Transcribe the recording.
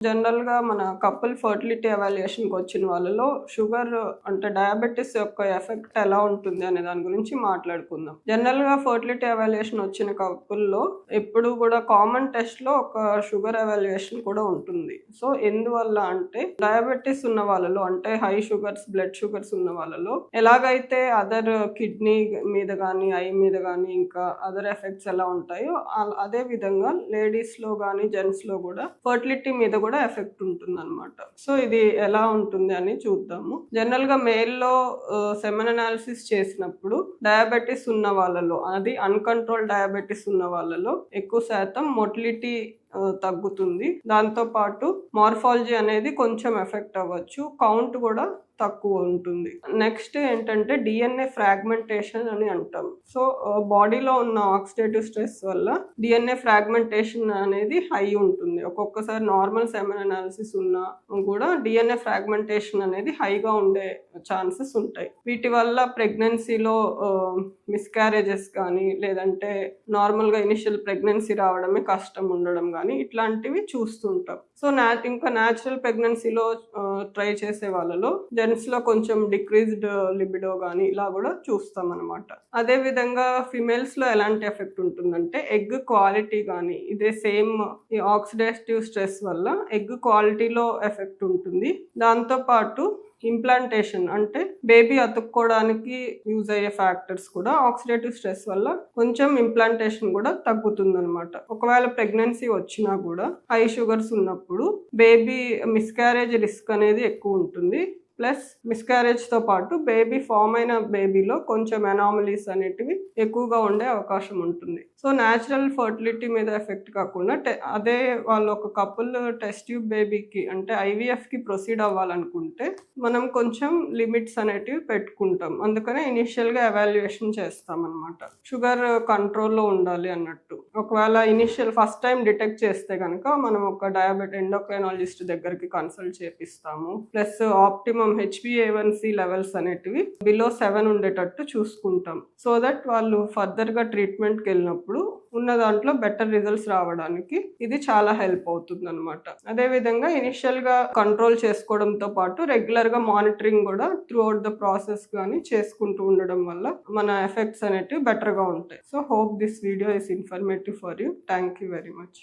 జనరల్‌గా మన couple fertility ఎవాల్యుయేషన్‌కి వచ్చిన వాళ్ళలో షుగర్ అంటే డయాబెటిస్ యొక్క ఎఫెక్ట్ ఎలా ఉంటుంది అనే దాని గురించి మాట్లాడుకుందాం. జనరల్‌గా ఫర్టిలిటీ ఎవాల్యుయేషన్ వచ్చిన కపుల్‌లో ఎప్పుడు కూడా కామన్ టెస్ట్‌లో ఒక షుగర్ ఎవాల్యుయేషన్ కూడా ఉంటుంది. సో, ఎందువల్ల అంటే డయాబెటిస్ ఉన్న వాళ్ళలో అంటే హై షుగర్స్, బ్లడ్ షుగర్స్ ఉన్న వాళ్ళలో ఎలాగైతే అదర్ కిడ్నీ మీద గానీ, ఐ మీద గానీ ఇంకా అదర్ ఎఫెక్ట్స్ ఎలా ఉంటాయో అదే విధంగా లేడీస్‌లో గానీ, జెంట్స్‌లో కూడా ఫర్టిలిటీ మీద కూడా ఎఫెక్ట్ ఉంటుందన్నమాట. సో, ఇది ఎలా ఉంటుంది అని చూద్దాము. జనరల్‌గా మేల్‌లో సెమెన్ అనాలిసిస్ చేసినప్పుడు డయాబెటిస్ ఉన్న వాళ్ళలో అది అన్‌కంట్రోల్డ్ డయాబెటిస్ ఉన్న వాళ్ళలో ఎక్కువ శాతం మొటిలిటీ తగ్గుతుంది. దాంతో పాటు మార్ఫాలజీ అనేది కొంచెం ఎఫెక్ట్ అవ్వచ్చు. కౌంట్ కూడా తక్కువ ఉంటుంది. నెక్స్ట్ ఏంటంటే డిఎన్ఏ ఫ్రాగ్మెంటేషన్ అని అంటాం. సో, బాడీలో ఉన్న ఆక్సిడేటివ్ స్ట్రెస్ వల్ల డిఎన్ఏ ఫ్రాగ్మెంటేషన్ అనేది హై ఉంటుంది. ఒక్కొక్కసారి నార్మల్ సెమెన్ అనాలిసిస్ ఉన్నా కూడా డిఎన్ఏ ఫ్రాగ్మెంటేషన్ అనేది హైగా ఉండే ఛాన్సెస్ ఉంటాయి. వీటి వల్ల ప్రెగ్నెన్సీలో మిస్‌క్యారేజెస్ కానీ లేదంటే నార్మల్‌గా ఇనిషియల్ ప్రెగ్నెన్సీ రావడమే కష్టం ఉండడం కానీ ఇట్లాంటివి చూస్తుంటాం. సో, ఇంకా న్యాచురల్ ప్రెగ్నెన్సీలో ట్రై చేసే వాళ్ళలో జెంట్స్‌లో కొంచెం డిక్రీజ్డ్ లిబిడో గానీ ఇలా కూడా చూస్తామన్నమాట. అదే విధంగా ఫిమేల్స్‌లో ఎలాంటి ఎఫెక్ట్ ఉంటుందంటే ఎగ్ క్వాలిటీ గానీ ఇదే సేమ్ ఈ ఆక్సిడేటివ్ స్ట్రెస్ వల్ల ఎగ్ క్వాలిటీలో ఎఫెక్ట్ ఉంటుంది. దాంతో పాటు ఇంప్లాంటేషన్ అంటే బేబీ అతుక్కోవడానికి యూజ్ అయ్యే ఫ్యాక్టర్స్ కూడా ఆక్సిడేటివ్ స్ట్రెస్ వల్ల కొంచెం ఇంప్లాంటేషన్ కూడా తగ్గుతుందన్నమాట. ఒకవేళ ప్రెగ్నెన్సీ వచ్చినా కూడా హై షుగర్స్ ఉన్నప్పుడు బేబీ మిస్‌క్యారేజ్ రిస్క్ అనేది ఎక్కువ ఉంటుంది. ప్లస్ మిస్‌క్యారేజ్‌తో పాటు బేబీ ఫామ్ అయిన బేబీలో కొంచెం అనామలీస్ అనేటివి ఎక్కువగా ఉండే అవకాశం ఉంటుంది. సో, న్యాచురల్ ఫర్టిలిటీ మీద ఎఫెక్ట్ కాకుండా అదే వాళ్ళు ఒక కపుల్ టెస్ట్ ట్యూబ్ బేబీకి అంటే ఐవీఎఫ్‌కి ప్రొసీడ్ అవ్వాలనుకుంటే మనం కొంచెం లిమిట్స్ అనేటివి పెట్టుకుంటాం. అందుకనే ఇనిషియల్‌గా ఎవాల్యుయేషన్ చేస్తామన్నమాట. షుగర్ కంట్రోల్‌లో ఉండాలి అన్నట్టు. ఒకవేళ ఫస్ట్ టైం డిటెక్ట్ చేస్తే గనక మనం ఒక ఎండోక్రైనాలజిస్ట్ దగ్గరికి కన్సల్ట్ చేపిస్తాము. ప్లస్ ఆప్టిమమ్ HbA1c లెవెల్స్ అనేటివి బిలో 7 ఉండేటట్టు చూసుకుంటాం. సో దట్ వాళ్ళు ఫర్దర్‌గా ట్రీట్మెంట్‌కి వెళ్ళినప్పుడు ఉన్న దాంట్లో బెటర్ రిజల్ట్స్ రావడానికి ఇది చాలా హెల్ప్ అవుతుందన్నమాట. అదేవిధంగా ఇనిషియల్‌గా కంట్రోల్ చేసుకోవడంతో పాటు రెగ్యులర్‌గా మానిటరింగ్ కూడా త్రూ అవుట్ ద ప్రాసెస్ కానీ చేసుకుంటూ ఉండడం వల్ల మన ఎఫెక్ట్స్ అనేటివి బెటర్‌గా ఉంటాయి. So, hope this video is informative for you. Thank you very much.